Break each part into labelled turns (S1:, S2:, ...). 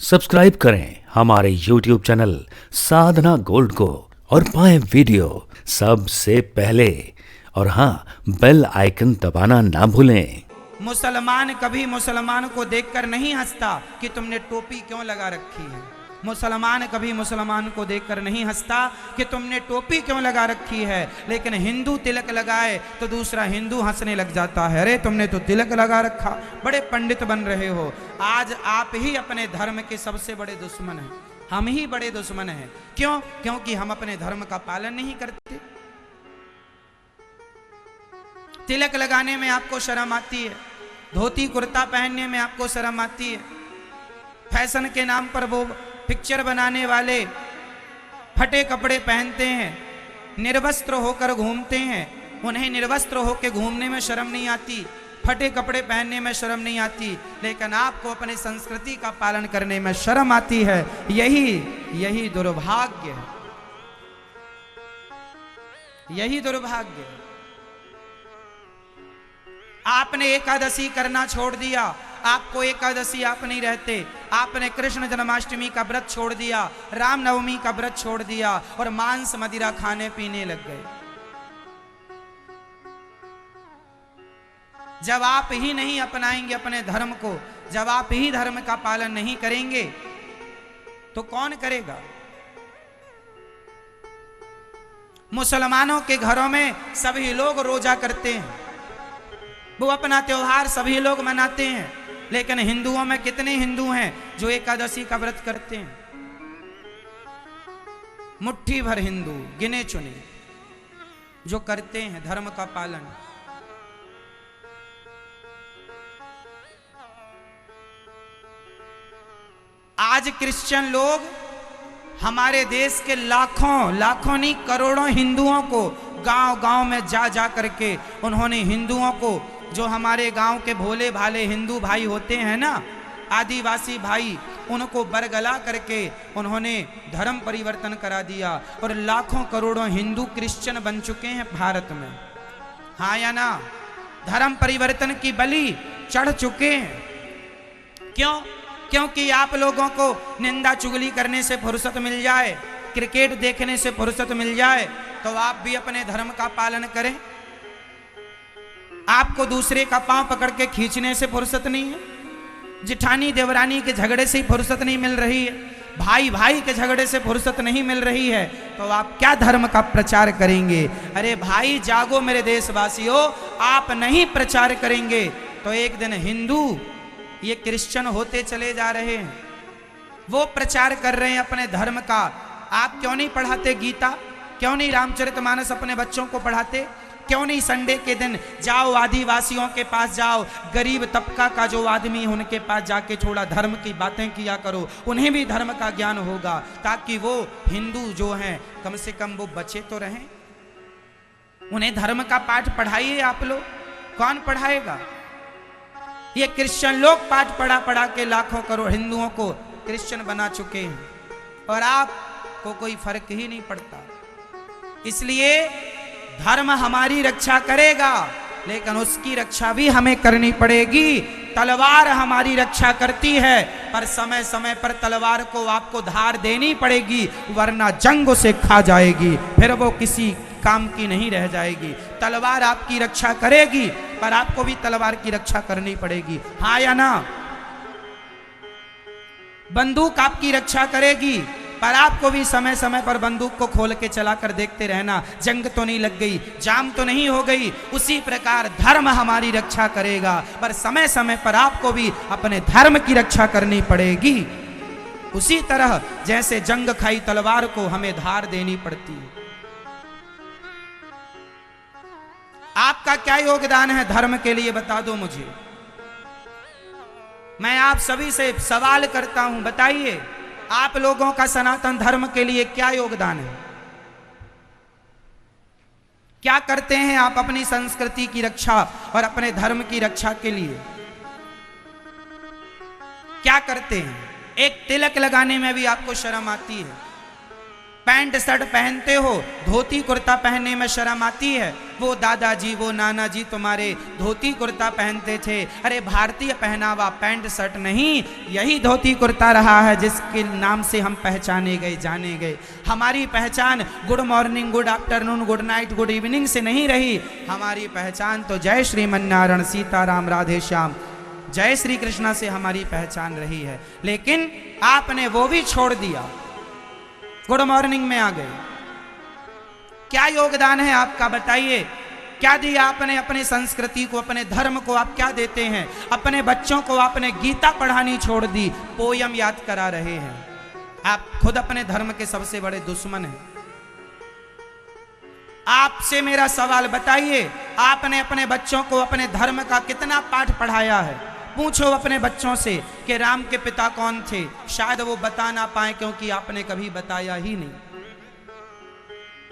S1: Subscribe करें हमारे YouTube channel साधना gold को और पाएं वीडियो सबसे पहले। और हाँ, बेल आइकन दबाना ना भूलें।
S2: मुसलमान कभी मुसलमान को देखकर नहीं हंसता कि तुमने टोपी क्यों लगा रखी है। मुसलमान कभी मुसलमान को देखकर नहीं हंसता कि तुमने टोपी क्यों लगा रखी है। लेकिन हिंदू तिलक लगाए तो दूसरा हिंदू हंसने लग जाता है, अरे तुमने तो तिलक लगा रखा, बड़े पंडित बन रहे हो। आज आप ही अपने धर्म के सबसे बड़े दुश्मन हैं, हम ही बड़े दुश्मन हैं। क्यों? क्योंकि हम अपने धर्म का पालन नहीं करते। तिलक लगाने में आपको शर्म आती है, धोती कुर्ता पहनने में आपको शर्म आती है। फैशन के नाम पर वो पिक्चर बनाने वाले फटे कपड़े पहनते हैं, निर्वस्त्र होकर घूमते हैं। उन्हें निर्वस्त्र होकर घूमने में शर्म नहीं आती, फटे कपड़े पहनने में शर्म नहीं आती, लेकिन आपको अपने संस्कृति का पालन करने में शर्म आती है। यही दुर्भाग्य है, यही दुर्भाग्य है। आपने एकादशी करना छोड़ दिया, आपको एकादशी आप नहीं रहते। आपने कृष्ण जन्माष्टमी का व्रत छोड़ दिया, रामनवमी का व्रत छोड़ दिया और मांस मदिरा खाने पीने लग गए। जब आप ही नहीं अपनाएंगे अपने धर्म को, जब आप ही धर्म का पालन नहीं करेंगे तो कौन करेगा? मुसलमानों के घरों में सभी लोग रोजा करते हैं, वो अपना त्योहार सभी लोग मनाते हैं। लेकिन हिंदुओं में कितने हिंदू हैं जो एकादशी का व्रत करते हैं? मुट्ठी भर हिंदू, गिने चुने, जो करते हैं धर्म का पालन। आज क्रिश्चियन लोग हमारे देश के लाखों नहीं करोड़ों हिंदुओं को गांव गांव में जा करके उन्होंने हिंदुओं को, जो हमारे गांव के भोले भाले हिंदू भाई होते हैं ना, आदिवासी भाई, उनको बरगला करके उन्होंने धर्म परिवर्तन करा दिया और लाखों करोड़ों हिंदू क्रिश्चियन बन चुके हैं भारत में। हाँ या ना? धर्म परिवर्तन की बलि चढ़ चुके हैं। क्यों? क्योंकि आप लोगों को निंदा चुगली करने से फुर्सत मिल जाए, क्रिकेट देखने से फुर्सत मिल जाए, तो आप भी अपने धर्म का पालन करें। आपको दूसरे का पांव पकड़ के खींचने से फुर्सत नहीं है, जिठानी देवरानी के झगड़े से फुर्सत नहीं मिल रही है, भाई भाई के झगड़े से फुर्सत नहीं मिल रही है, तो आप क्या धर्म का प्रचार करेंगे? अरे भाई जागो मेरे देशवासियों, आप नहीं प्रचार करेंगे तो एक दिन हिंदू ये क्रिश्चियन होते चले जा रहे हैं। वो प्रचार कर रहे हैं अपने धर्म का। आप क्यों नहीं पढ़ाते गीता? क्यों नहीं रामचरितमानस अपने बच्चों को पढ़ाते? क्यों नहीं संडे के दिन जाओ आदिवासियों के पास जाओ, गरीब तबका का जो आदमी है उनके पास जाके थोड़ा धर्म की बातें किया करो, उन्हें भी धर्म का ज्ञान होगा, ताकि वो हिंदू जो हैं कम से कम वो बचे तो रहें। उन्हें धर्म का पाठ पढ़ाइए आप लोग। कौन पढ़ाएगा? ये क्रिश्चियन लोग पाठ पढ़ा के लाखों करोड़ हिंदुओं को क्रिश्चियन बना चुके हैं और आपको कोई फर्क ही नहीं पड़ता। इसलिए धर्म हमारी रक्षा करेगा, लेकिन उसकी रक्षा भी हमें करनी पड़ेगी। तलवार हमारी रक्षा करती है, पर समय समय पर तलवार को आपको धार देनी पड़ेगी, वरना जंग उसे खा जाएगी, फिर वो किसी काम की नहीं रह जाएगी। तलवार आपकी रक्षा करेगी, पर आपको भी तलवार की रक्षा करनी पड़ेगी। हाँ या ना? बंदूक आपकी रक्षा करेगी, पर आपको भी समय समय पर बंदूक को खोल के चलाकर देखते रहना, जंग तो नहीं लग गई, जाम तो नहीं हो गई। उसी प्रकार धर्म हमारी रक्षा करेगा, पर समय समय पर आपको भी अपने धर्म की रक्षा करनी पड़ेगी। उसी तरह जैसे जंग खाई तलवार को हमें धार देनी पड़ती है। आपका क्या योगदान है धर्म के लिए, बता दो मुझे। मैं आप सभी से सवाल करता हूं, बताइए आप लोगों का सनातन धर्म के लिए क्या योगदान है? क्या करते हैं आप अपनी संस्कृति की रक्षा और अपने धर्म की रक्षा के लिए? क्या करते हैं? एक तिलक लगाने में भी आपको शर्म आती है, पैंट शर्ट पहनते हो, धोती कुर्ता पहनने में शर्म आती है, वो दादाजी वो नाना जी तुम्हारे धोती कुर्ता पहनते थे। अरे भारतीय पहनावा पैंट शर्ट नहीं, यही धोती कुर्ता रहा है जिसके नाम से हम पहचाने गए, जाने गए। हमारी पहचान good morning, good afternoon, good night, good evening से नहीं रही। हमारी पहचान तो जय श्रीमन्नारायण, सीताराम, राधे श्याम, जय श्री कृष्णा से हमारी पहचान रही है। लेकिन आपने वो भी छोड़ दिया, गुड मॉर्निंग में आ गए। क्या योगदान है आपका, बताइए? क्या दिया आपने अपनी संस्कृति को, अपने धर्म को? आप क्या देते हैं? अपने बच्चों को आपने गीता पढ़ानी छोड़ दी, पोयम याद करा रहे हैं। आप खुद अपने धर्म के सबसे बड़े दुश्मन हैं। आपसे मेरा सवाल, बताइए आपने अपने बच्चों को अपने धर्म का कितना पाठ पढ़ाया है? पूछो अपने बच्चों से कि राम के पिता कौन थे, शायद वो बता ना पाए क्योंकि आपने कभी बताया ही नहीं।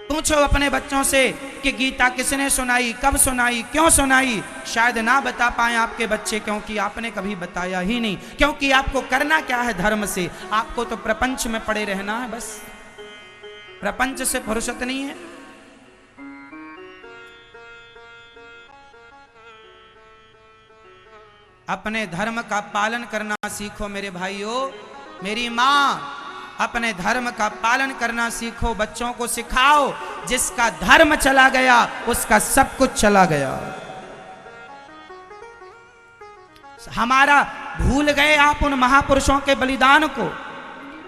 S2: पूछो अपने बच्चों से कि गीता किसने सुनाई, कब सुनाई, क्यों सुनाई, शायद ना बता पाए आपके बच्चे क्योंकि आपने कभी बताया ही नहीं। क्योंकि आपको करना क्या है धर्म से? आपको तो प्रपंच में पड़े रहना है, बस प्रपंच से फुर्सत नहीं है। अपने धर्म का पालन करना सीखो मेरे भाइयों, मेरी माँ, अपने धर्म का पालन करना सीखो, बच्चों को सिखाओ। जिसका धर्म चला गया उसका सब कुछ चला गया। हमारा भूल गए आप उन महापुरुषों के बलिदान को।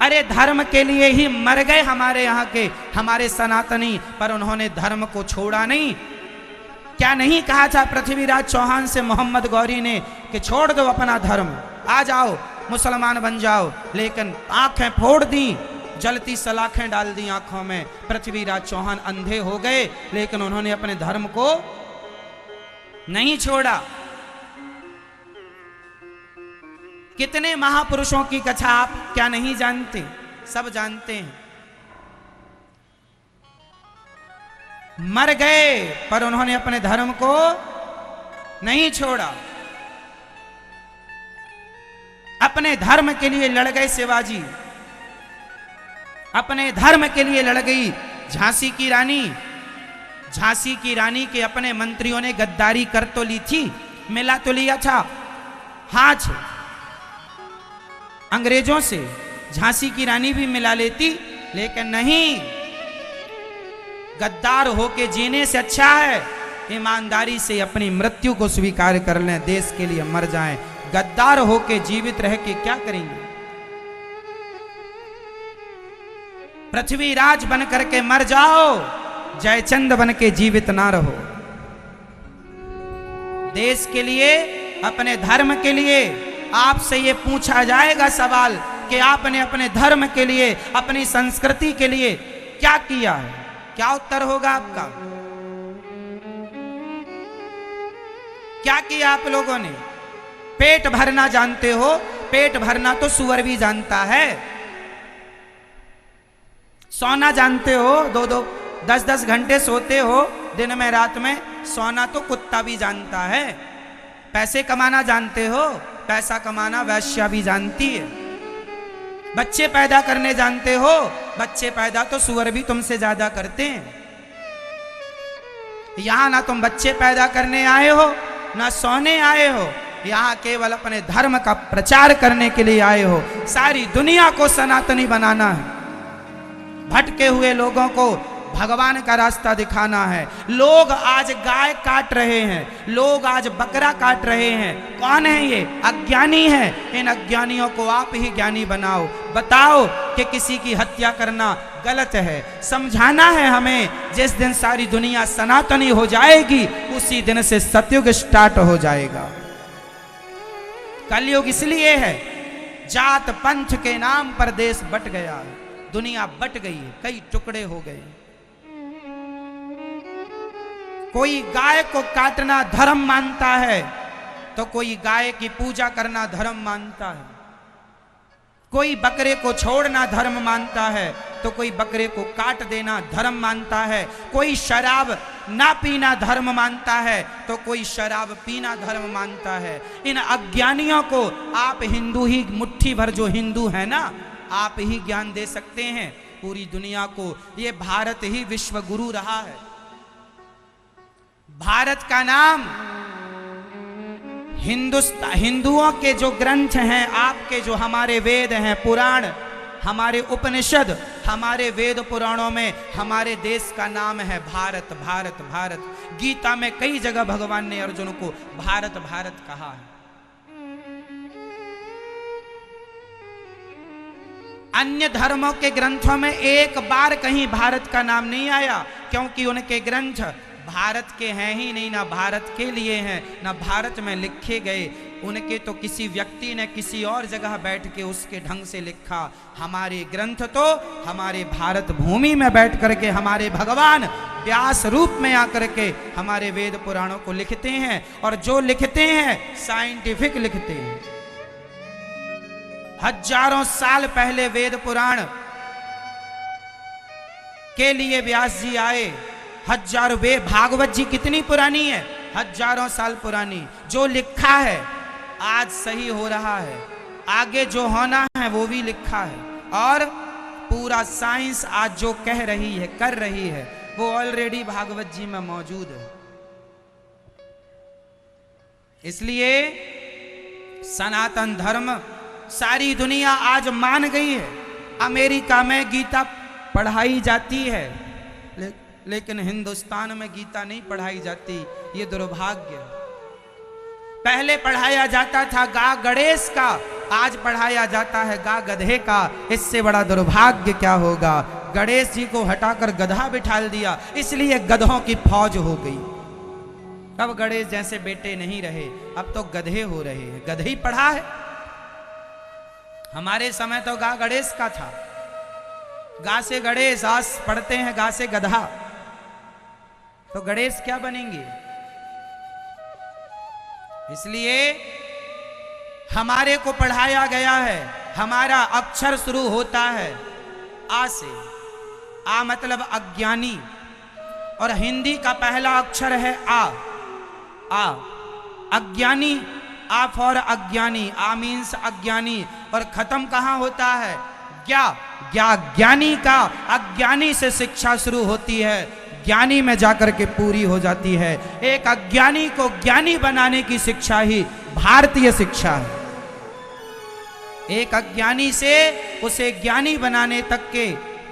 S2: अरे धर्म के लिए ही मर गए हमारे यहाँ के, हमारे सनातनी, पर उन्होंने धर्म को छोड़ा नहीं। क्या नहीं कहा था पृथ्वीराज चौहान से मोहम्मद गौरी ने कि छोड़ दो अपना धर्म, आ जाओ मुसलमान बन जाओ? लेकिन आंखें फोड़ दी, जलती सलाखें डाल दी आंखों में। पृथ्वीराज चौहान अंधे हो गए, लेकिन उन्होंने अपने धर्म को नहीं छोड़ा। कितने महापुरुषों की कथा आप क्या नहीं जानते? सब जानते हैं। मर गए पर उन्होंने अपने धर्म को नहीं छोड़ा। अपने धर्म के लिए लड़ गए शिवाजी, अपने धर्म के लिए लड़ गई झांसी की रानी। झांसी की रानी के अपने मंत्रियों ने गद्दारी कर तो ली थी, मिला तो लिया था हाथ अंग्रेजों से, झांसी की रानी भी मिला लेती, लेकिन नहीं। गद्दार होके जीने से अच्छा है ईमानदारी से अपनी मृत्यु को स्वीकार कर लें, देश के लिए मर जाएं। गद्दार होके जीवित रह के क्या करेंगे? पृथ्वीराज बन करके मर जाओ, जयचंद बन के जीवित ना रहो। देश के लिए, अपने धर्म के लिए आपसे ये पूछा जाएगा सवाल कि आपने अपने धर्म के लिए, अपनी संस्कृति के लिए क्या किया है? क्या उत्तर होगा आपका? क्या किया आप लोगों ने? पेट भरना जानते हो? पेट भरना तो सुअर भी जानता है। सोना जानते हो? 2-2, 10-10 घंटे सोते हो दिन में रात में, सोना तो कुत्ता भी जानता है। पैसे कमाना जानते हो? पैसा कमाना वैश्या भी जानती है। बच्चे पैदा करने जानते हो? बच्चे पैदा तो सुअर भी तुमसे ज्यादा करते हैं। यहां ना तुम बच्चे पैदा करने आए हो, ना सोने आए हो, यहां केवल अपने धर्म का प्रचार करने के लिए आए हो। सारी दुनिया को सनातनी बनाना है, भटके हुए लोगों को भगवान का रास्ता दिखाना है। लोग आज गाय काट रहे हैं, लोग आज बकरा काट रहे हैं। कौन है ये? अज्ञानी है। इन अज्ञानियों को आप ही ज्ञानी बनाओ। बताओ कि किसी की हत्या करना गलत है। समझाना है हमें। जिस दिन सारी दुनिया सनातनी हो जाएगी, उसी दिन से सतयुग स्टार्ट हो जाएगा। कलयुग इसलिए है, जात पंथ के नाम पर देश बट गया, दुनिया बट गई, कई टुकड़े हो गए। कोई गाय को काटना धर्म मानता है, तो कोई गाय की पूजा करना धर्म मानता है। कोई बकरे को छोड़ना धर्म मानता है, तो कोई बकरे को काट देना धर्म मानता है। कोई शराब ना पीना धर्म मानता है, तो कोई शराब पीना धर्म मानता है। इन अज्ञानियों को आप हिंदू ही, मुट्ठी भर जो हिंदू है ना, आप ही ज्ञान दे सकते हैं पूरी दुनिया को। ये भारत ही विश्व गुरु रहा है। भारत का नाम हिंदुओं के जो ग्रंथ हैं, आपके जो हमारे वेद हैं, पुराण, हमारे उपनिषद, हमारे वेद पुराणों में हमारे देश का नाम है भारत, भारत, भारत। गीता में कई जगह भगवान ने अर्जुन को भारत भारत कहा है। अन्य धर्मों के ग्रंथों में एक बार कहीं भारत का नाम नहीं आया, क्योंकि उनके ग्रंथ भारत के हैं ही नहीं, ना भारत के लिए हैं, ना भारत में लिखे गए। उनके तो किसी व्यक्ति ने किसी और जगह बैठ के उसके ढंग से लिखा। हमारे ग्रंथ तो हमारे भारत भूमि में बैठ करके हमारे भगवान व्यास रूप में आकर के हमारे वेद पुराणों को लिखते हैं, और जो लिखते हैं साइंटिफिक लिखते हैं। हजारों साल पहले वेद पुराण के लिए व्यास जी आए। हजारों, वे भागवत जी कितनी पुरानी है, हजारों साल पुरानी। जो लिखा है आज सही हो रहा है, आगे जो होना है वो भी लिखा है, और पूरा साइंस आज जो कह रही है, कर रही है, वो ऑलरेडी भागवत जी में मौजूद है। इसलिए सनातन धर्म सारी दुनिया आज मान गई है। अमेरिका में गीता पढ़ाई जाती है, लेकिन हिंदुस्तान में गीता नहीं पढ़ाई जाती। ये दुर्भाग्य। पहले पढ़ाया जाता था गा गणेश का, आज पढ़ाया जाता है गा गधे का। इससे बड़ा दुर्भाग्य क्या होगा। गणेश जी को हटाकर गधा बिठा दिया, इसलिए गधों की फौज हो गई। अब गणेश जैसे बेटे नहीं रहे, अब तो गधे हो रहे हैं। गधे ही पढ़ा है। हमारे समय तो गा गणेश का था, गा से गणेश। आज पढ़ते हैं गा से गधा, तो गणेश क्या बनेंगे। इसलिए हमारे को पढ़ाया गया है, हमारा अक्षर शुरू होता है आ से। आ मतलब अज्ञानी, और हिंदी का पहला अक्षर है आ। आ अज्ञानी, आ फॉर अज्ञानी, आ मीन्स अज्ञानी। और खत्म कहां होता है, ज्ञा। ज्ञा ज्ञानी का, अज्ञानी से शिक्षा शुरू होती है, ज्ञानी में जाकर के पूरी हो जाती है। एक अज्ञानी को ज्ञानी बनाने की शिक्षा ही भारतीय शिक्षा है। एक अज्ञानी से उसे ज्ञानी बनाने तक के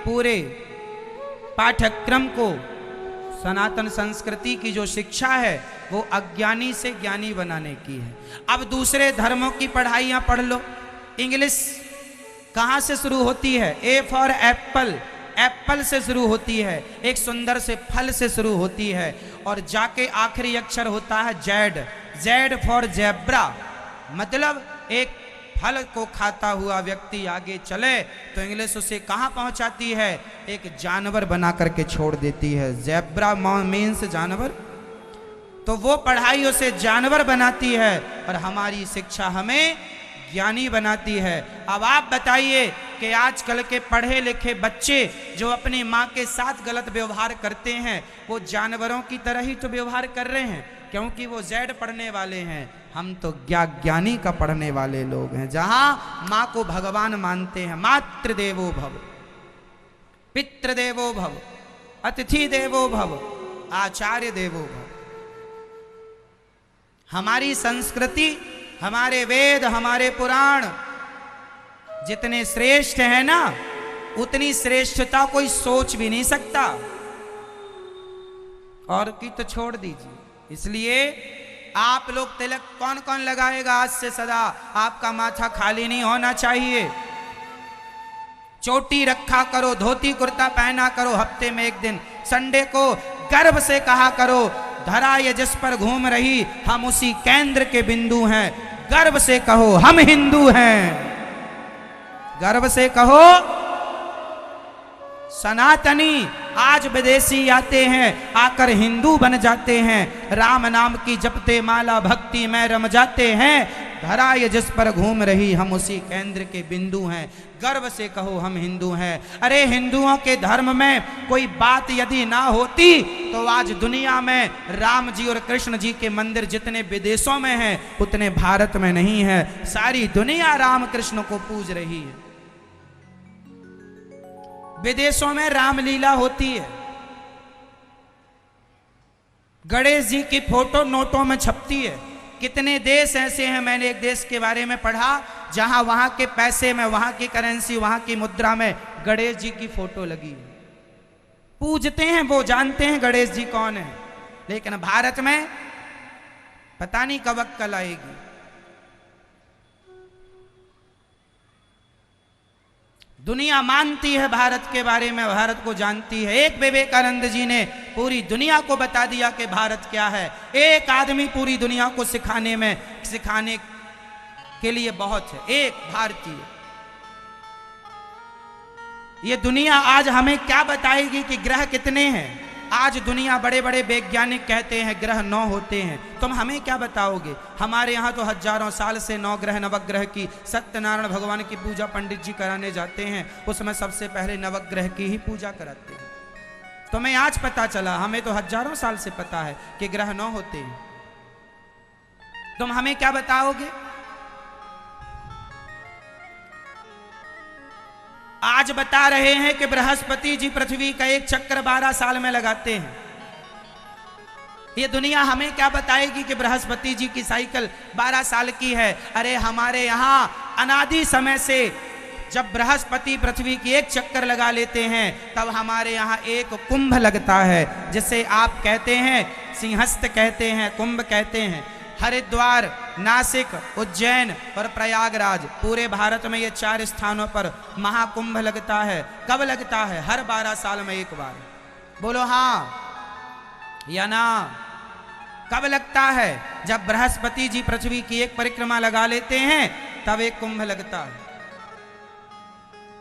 S2: पूरे पाठ्यक्रम को, सनातन संस्कृति की जो शिक्षा है वो अज्ञानी से ज्ञानी बनाने की है। अब दूसरे धर्मों की पढ़ाइयां पढ़ लो। इंग्लिश कहां से शुरू होती है, ए फॉर एप्पल, एप्पल से शुरू होती है, एक सुंदर से फल से शुरू होती है, और जाके आखिरी अक्षर होता है जेड। जेड फॉर जेब्रा, मतलब एक फल को खाता हुआ व्यक्ति आगे चले तो इंग्लिश उसे कहां पहुंचाती है, एक जानवर बना करके छोड़ देती है। जेब्रा मीन्स जानवर, तो वो पढ़ाई उसे जानवर बनाती है, और हमारी शिक्षा हमें ज्ञानी बनाती है। अब आप बताइए कि आजकल के पढ़े लिखे बच्चे जो अपनी माँ के साथ गलत व्यवहार करते हैं, वो जानवरों की तरह ही तो व्यवहार कर रहे हैं, क्योंकि वो जेड पढ़ने वाले हैं। हम तो ज्ञानी का पढ़ने वाले लोग हैं, जहां माँ को भगवान मानते हैं। मातृ देवो भव, पितृ देवो भव, अतिथि देवो भव, आचार्य देवो भव। हमारी संस्कृति, हमारे वेद, हमारे पुराण जितने श्रेष्ठ हैं ना, उतनी श्रेष्ठता कोई सोच भी नहीं सकता, और की तो छोड़ दीजिए। इसलिए आप लोग तिलक कौन कौन लगाएगा आज से सदा, आपका माथा खाली नहीं होना चाहिए। चोटी रखा करो, धोती कुर्ता पहना करो, हफ्ते में एक दिन संडे को गर्व से कहा करो, धरा ये जिस पर घूम रही हम उसी केंद्र के बिंदु हैं। गर्व से कहो हम हिंदू हैं, गर्व से कहो सनातनी। आज विदेशी आते हैं, आकर हिंदू बन जाते हैं, राम नाम की जपते माला भक्ति में रम जाते हैं। धरा ये जिस पर घूम रही हम उसी केंद्र के बिंदु हैं। गर्व से कहो हम हिंदू हैं। अरे हिंदुओं के धर्म में कोई बात यदि ना होती तो आज दुनिया में राम जी और कृष्ण जी के मंदिर जितने विदेशों में हैं उतने भारत में नहीं है। सारी दुनिया राम कृष्ण को पूज रही है। विदेशों में रामलीला होती है, गणेश जी की फोटो नोटों में छपती है। कितने देश ऐसे हैं, मैंने एक देश के बारे में पढ़ा जहां वहां के पैसे में, वहां की करेंसी, वहां की मुद्रा में गणेश जी की फोटो लगी है। पूजते हैं, वो जानते हैं गणेश जी कौन है। लेकिन भारत में पता नहीं कब अक्कल आएगी। दुनिया मानती है भारत के बारे में, भारत को जानती है। एक विवेकानंद जी ने पूरी दुनिया को बता दिया कि भारत क्या है। एक आदमी पूरी दुनिया को सिखाने के लिए बहुत है, एक भारतीय। ये दुनिया आज हमें क्या बताएगी कि ग्रह कितने हैं। आज दुनिया बड़े बड़े वैज्ञानिक कहते हैं ग्रह 9 होते हैं, तुम हमें क्या बताओगे। हमारे यहाँ तो हजारों साल से 9 ग्रह नवग्रह की, सत्यनारायण भगवान की पूजा पंडित जी कराने जाते हैं, उसमें सबसे पहले नवग्रह की ही पूजा कराते हैं। तुम्हें आज पता चला, हमें तो हजारों साल से पता है कि ग्रह 9 होते हैं। तुम हमें क्या बताओगे। आज बता रहे हैं कि बृहस्पति जी पृथ्वी का एक चक्कर 12 साल में लगाते हैं। ये दुनिया हमें क्या बताएगी कि बृहस्पति जी की साइकिल 12 साल की है। अरे हमारे यहाँ अनादि समय से जब बृहस्पति पृथ्वी की एक चक्कर लगा लेते हैं, तब हमारे यहाँ एक कुंभ लगता है, जिसे आप कहते हैं सिंहस्थ कहते हैं, कुंभ कहते हैं। हरिद्वार, नासिक, उज्जैन और प्रयागराज, पूरे भारत में ये 4 स्थानों पर महाकुंभ लगता है। कब लगता है। हर 12 साल में एक बार। बोलो हाँ या ना। कब लगता है। जब बृहस्पति जी पृथ्वी की एक परिक्रमा लगा लेते हैं, तब एक कुंभ लगता है।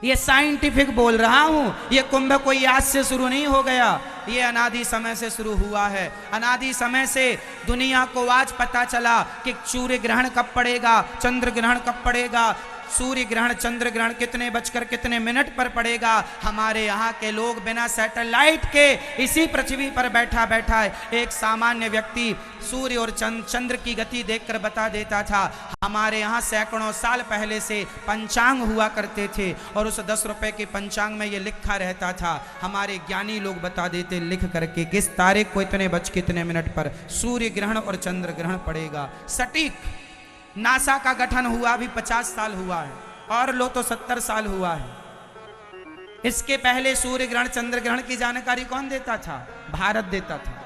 S2: ये साइंटिफिक बोल रहा हूं। ये कुंभ कोई आज से शुरू नहीं हो गया, ये अनादि समय से शुरू हुआ है। अनादि समय से दुनिया को आज पता चला कि सूर्य ग्रहण कब पड़ेगा, चंद्र ग्रहण कब पड़ेगा, सूर्य ग्रहण चंद्र ग्रहण कितने बजकर कितने मिनट पर पड़ेगा। हमारे यहाँ के लोग बिना सैटेलाइट के इसी पृथ्वी पर बैठा बैठा एक सामान्य व्यक्ति सूर्य और चंद्र की गति देखकर बता देता था। हमारे यहाँ सैकड़ों साल पहले से पंचांग हुआ करते थे, और उस 10 रुपए के पंचांग में ये लिखा रहता था। हमारे ज्ञानी लोग बता देते लिख करके किस तारीख को इतने बज कितने मिनट पर सूर्य ग्रहण और चंद्र ग्रहण पड़ेगा। सटीक। नासा का गठन हुआ भी 50 साल हुआ है, और लो तो 70 साल हुआ है। इसके पहले सूर्य ग्रहण चंद्र ग्रहण की जानकारी कौन देता था। भारत देता था।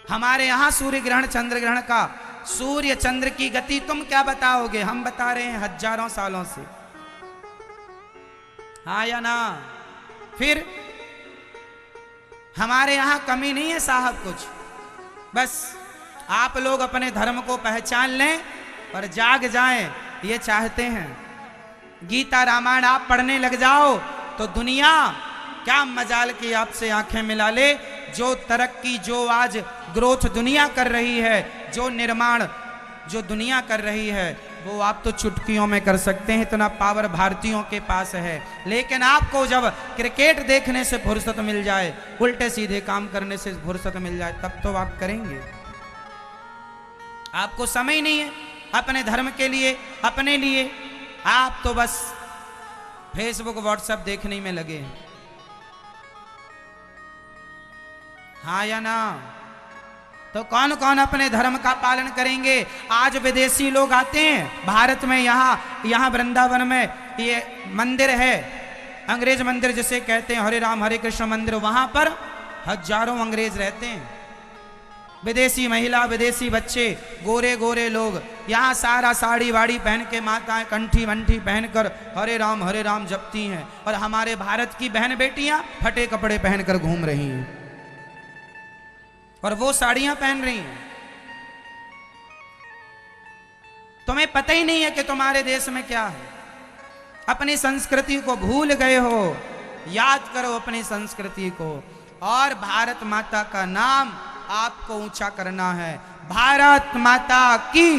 S2: हमारे यहां सूर्य ग्रहण चंद्र ग्रहण का, सूर्य चंद्र की गति तुम क्या बताओगे। हम बता रहे हैं हजारों सालों से। हाँ या ना। फिर हमारे यहां कमी नहीं है साहब कुछ। बस आप लोग अपने धर्म को पहचान लें और जाग जाएं, ये चाहते हैं। गीता रामायण आप पढ़ने लग जाओ तो दुनिया क्या मजाल की आपसे आंखें मिला ले। जो तरक्की, जो आज ग्रोथ दुनिया कर रही है, जो निर्माण जो दुनिया कर रही है, वो आप तो चुटकियों में कर सकते हैं। इतना पावर भारतीयों के पास है। लेकिन आपको जब क्रिकेट देखने से फुर्सत मिल जाए, उल्टे सीधे काम करने से फुर्सत मिल जाए, तब तो आप करेंगे। आपको समय नहीं है अपने धर्म के लिए, अपने लिए। आप तो बस फेसबुक व्हाट्सएप देखने में लगे हैं। हाँ या ना। तो कौन कौन अपने धर्म का पालन करेंगे। आज विदेशी लोग आते हैं भारत में। यहाँ वृंदावन में ये मंदिर है, अंग्रेज मंदिर जिसे कहते हैं, हरे राम हरे कृष्ण मंदिर। वहां पर हजारों अंग्रेज रहते हैं, विदेशी महिला, विदेशी बच्चे, गोरे गोरे लोग। यहाँ सारा साड़ी वाड़ी पहन के माताएं कंठी वंठी पहनकर हरे राम जपती हैं। और हमारे भारत की बहन बेटियां फटे कपड़े पहनकर घूम रही हैं, और वो साड़ियां पहन रही हैं। तुम्हें पता ही नहीं है कि तुम्हारे देश में क्या है। अपनी संस्कृति को भूल गए हो। याद करो अपनी संस्कृति को, और भारत माता का नाम आपको ऊंचा करना है। भारत माता की